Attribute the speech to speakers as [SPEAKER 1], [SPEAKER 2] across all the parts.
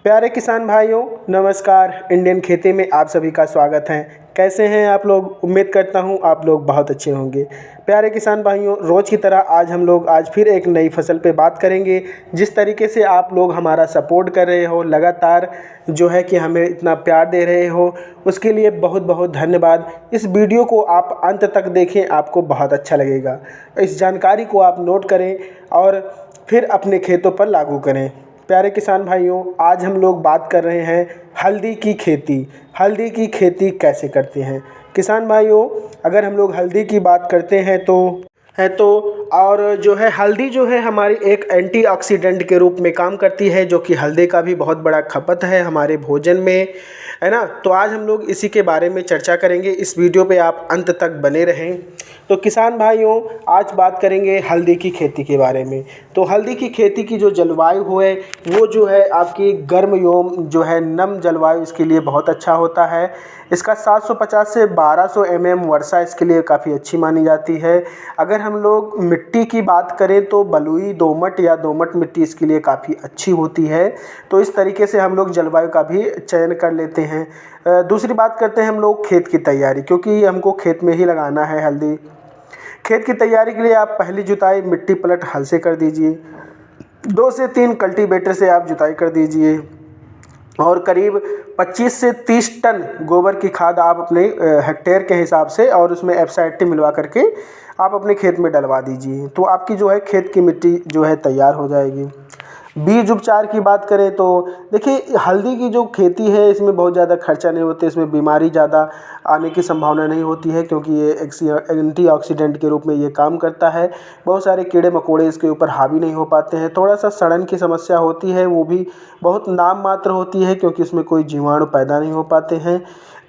[SPEAKER 1] प्यारे किसान भाइयों, नमस्कार। इंडियन खेती में आप सभी का स्वागत है। कैसे हैं आप लोग? उम्मीद करता हूं आप लोग बहुत अच्छे होंगे। प्यारे किसान भाइयों, रोज़ की तरह आज फिर एक नई फसल पे बात करेंगे। जिस तरीके से आप लोग हमारा सपोर्ट कर रहे हो, लगातार जो है कि हमें इतना प्यार दे रहे हो, उसके लिए बहुत बहुत धन्यवाद। इस वीडियो को आप अंत तक देखें, आपको बहुत अच्छा लगेगा। इस जानकारी को आप नोट करें और फिर अपने खेतों पर लागू करें। प्यारे किसान भाइयों, आज हम लोग बात कर रहे हैं हल्दी की खेती। हल्दी की खेती कैसे करते हैं किसान भाइयों? अगर हम लोग हल्दी की बात करते हैं तो और जो है हल्दी जो है हमारी एक एंटीऑक्सीडेंट के रूप में काम करती है, जो कि हल्दी का भी बहुत बड़ा खपत है हमारे भोजन में, है ना। तो आज हम लोग इसी के बारे में चर्चा करेंगे। इस वीडियो पे आप अंत तक बने रहें। तो किसान भाइयों, आज बात करेंगे हल्दी की खेती के बारे में। तो हल्दी की खेती की जो जलवायु है वो जो है आपकी गर्म एवं जो है नम जलवायु इसके लिए बहुत अच्छा होता है। इसका 750 से 1200 mm वर्षा इसके लिए काफ़ी अच्छी मानी जाती है। अगर हम लोग मिट्टी की बात करें तो बलुई दोमट या दोमट मिट्टी इसके लिए काफ़ी अच्छी होती है। तो इस तरीके से हम लोग जलवायु का भी चयन कर लेते हैं। दूसरी बात करते हैं हम लोग खेत की तैयारी, क्योंकि हमको खेत में ही लगाना है हल्दी। खेत की तैयारी के लिए आप पहली जुताई मिट्टी पलट हल से कर दीजिए। 2 से 3 कल्टीवेटर से आप जुताई कर दीजिए और करीब 25 से 30 टन गोबर की खाद आप अपने हेक्टेयर के हिसाब से और उसमें एफसाइटी मिलवा करके आप अपने खेत में डलवा दीजिए। तो आपकी जो है खेत की मिट्टी जो है तैयार हो जाएगी। बीज उपचार की बात करें तो देखिए, हल्दी की जो खेती है इसमें बहुत ज़्यादा खर्चा नहीं होता, इसमें बीमारी ज़्यादा आने की संभावना नहीं होती है, क्योंकि ये एंटीऑक्सीडेंट के रूप में ये काम करता है। बहुत सारे कीड़े मकोड़े इसके ऊपर हावी नहीं हो पाते हैं। थोड़ा सा सड़न की समस्या होती है, वो भी बहुत नाम मात्र होती है, क्योंकि इसमें कोई जीवाणु पैदा नहीं हो पाते हैं।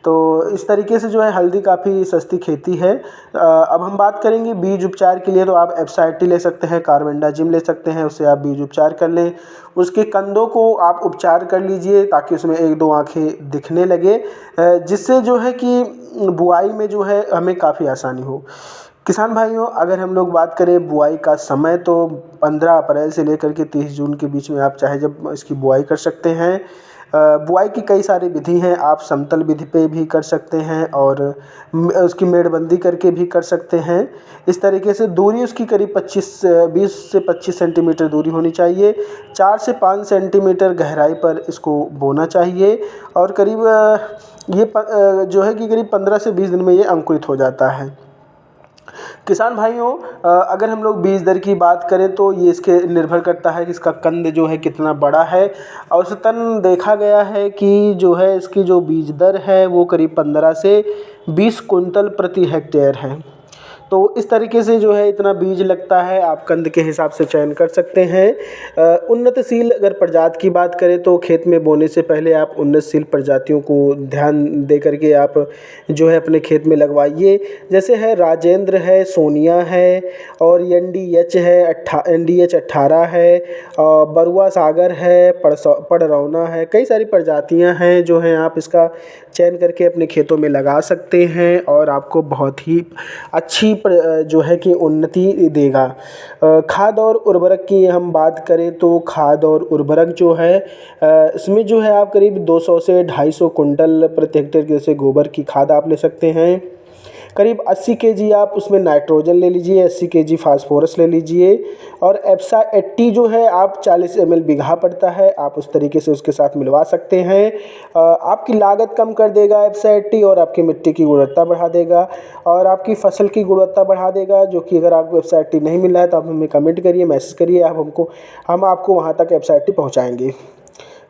[SPEAKER 1] तो इस तरीके से जो है हल्दी काफ़ी सस्ती खेती है। अब हम बात करेंगे बीज उपचार के लिए। तो आप एफसाइटी ले सकते हैं, कार्बेंडाजिम ले सकते हैं, उससे आप बीज उपचार कर लें। उसके कंदों को आप उपचार कर लीजिए ताकि उसमें 1-2 आँखें दिखने लगे, जिससे जो है कि बुआई में जो है हमें काफ़ी आसानी हो। किसान भाइयों, अगर हम लोग बात करें बुआई का समय, तो 15 अप्रैल से लेकर के 30 जून के बीच में आप चाहे जब इसकी बुआई कर सकते हैं। बुआई की कई सारी विधि हैं। आप समतल विधि पे भी कर सकते हैं और उसकी मेड़बंदी करके भी कर सकते हैं। इस तरीके से दूरी उसकी करीब 20 से 25 सेंटीमीटर दूरी होनी चाहिए। 4 से 5 सेंटीमीटर गहराई पर इसको बोना चाहिए और करीब जो है कि करीब 15 से 20 दिन में ये अंकुरित हो जाता है। किसान भाइयों, अगर हम लोग बीज दर की बात करें तो ये इसके निर्भर करता है कि इसका कंद जो है कितना बड़ा है। औसतन देखा गया है कि जो है इसकी जो बीज दर है वो करीब 15 से 20 कुंतल प्रति हेक्टेयर है। तो इस तरीके से जो है इतना बीज लगता है, आप कंद के हिसाब से चयन कर सकते हैं। उन्नतशील अगर प्रजाति की बात करें तो खेत में बोने से पहले आप उन्नतशील प्रजातियों को ध्यान दे करके आप जो है अपने खेत में लगवाइए। जैसे है राजेंद्र है, सोनिया है और NDH है, NDH 18 है, बरुआ सागर है, पड़रौना है। कई सारी प्रजातियां हैं जो हैं, आप इसका चयन करके अपने खेतों में लगा सकते हैं और आपको बहुत ही अच्छी जो है कि उन्नति देगा। खाद और उर्वरक की हम बात करें तो खाद और उर्वरक जो है इसमें जो है आप करीब 200 से 250 कुंटल प्रति हेक्टेयर जैसे गोबर की खाद आप ले सकते हैं। करीब 80 केजी आप उसमें नाइट्रोजन ले लीजिए, 80 केजी फास्फोरस ले लीजिए और एप्सा 80 जो है आप 40 ml बीघा पड़ता है, आप उस तरीके से उसके साथ मिलवा सकते हैं। आपकी लागत कम कर देगा एप्सा 80 और आपकी मिट्टी की गुणवत्ता बढ़ा देगा और आपकी फसल की गुणवत्ता बढ़ा देगा। जो कि अगर आपको एप्सा 80 नहीं मिल रहा है तो आप हमें कमेंट करिए, मैसेज करिए, हम आपको वहाँ तक एप्सा 80 पहुँचाएँगे।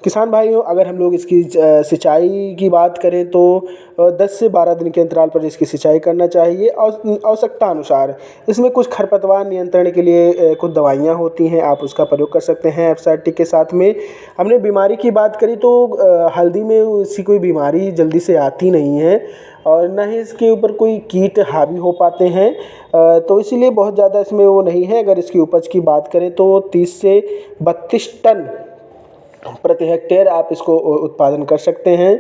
[SPEAKER 1] किसान भाइयों, अगर हम लोग इसकी सिंचाई की बात करें तो 10 से 12 दिन के अंतराल पर इसकी सिंचाई करना चाहिए और आवश्यकता अनुसार इसमें कुछ खरपतवार नियंत्रण के लिए कुछ दवाइयाँ होती हैं, आप उसका प्रयोग कर सकते हैं एफसाइटी के साथ में। हमने बीमारी की बात करी तो हल्दी में इसकी कोई बीमारी जल्दी से आती नहीं है और न ही इसके ऊपर कोई कीट हावी हो पाते हैं, तो इसीलिए बहुत ज़्यादा इसमें वो नहीं है। अगर इसकी उपज की बात करें तो 30 से 32 टन प्रति हेक्टेयर आप इसको उत्पादन कर सकते हैं।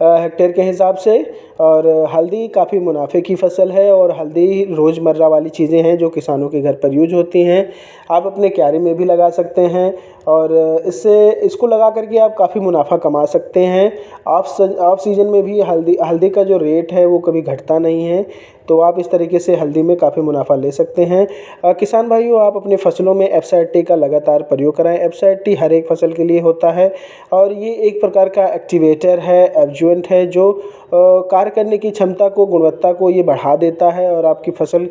[SPEAKER 1] हेक्टेयर के हिसाब से। और हल्दी काफ़ी मुनाफे की फ़सल है और हल्दी रोज़मर्रा वाली चीज़ें हैं जो किसानों के घर पर यूज होती हैं। आप अपने क्यारी में भी लगा सकते हैं और इसको लगा करके आप काफ़ी मुनाफा कमा सकते हैं। ऑफ सीजन में भी हल्दी का जो रेट है वो कभी घटता नहीं है, तो आप इस तरीके से हल्दी में काफ़ी मुनाफा ले सकते हैं। किसान भाइयों, आप अपनी फसलों में एफसाइड का लगातार प्रयोग कराएं। एफसाइड हर एक फसल के लिए होता है और ये एक प्रकार का एक्टिवेटर है, एब्जूएंट है जो कार्य करने की क्षमता को, गुणवत्ता को ये बढ़ा देता है और आपकी फसल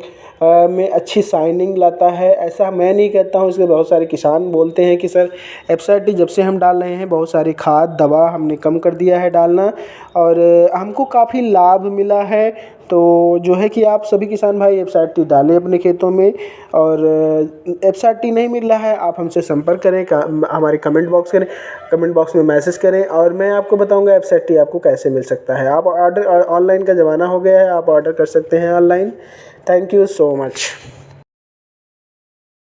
[SPEAKER 1] में अच्छी शाइनिंग लाता है। ऐसा मैं नहीं कहता हूँ, इसके बहुत सारे किसान बोलते हैं कि सर एफसाइड जब से हम डाल रहे हैं बहुत सारी खाद दवा हमने कम कर दिया है डालना और हमको काफ़ी लाभ मिला है। तो जो है कि आप सभी किसान भाई एफसाइड डालें अपने खेतों में। और एफसाइड नहीं मिल रहा है, आप हमसे संपर्क करें, हमारे कमेंट बॉक्स में मैसेज करें और मैं आपको बताऊंगा एफसाइड आपको कैसे मिल सकता है। आप ऑर्डर, ऑनलाइन का ज़माना हो गया है, आप ऑर्डर कर सकते हैं online. Thank you so much.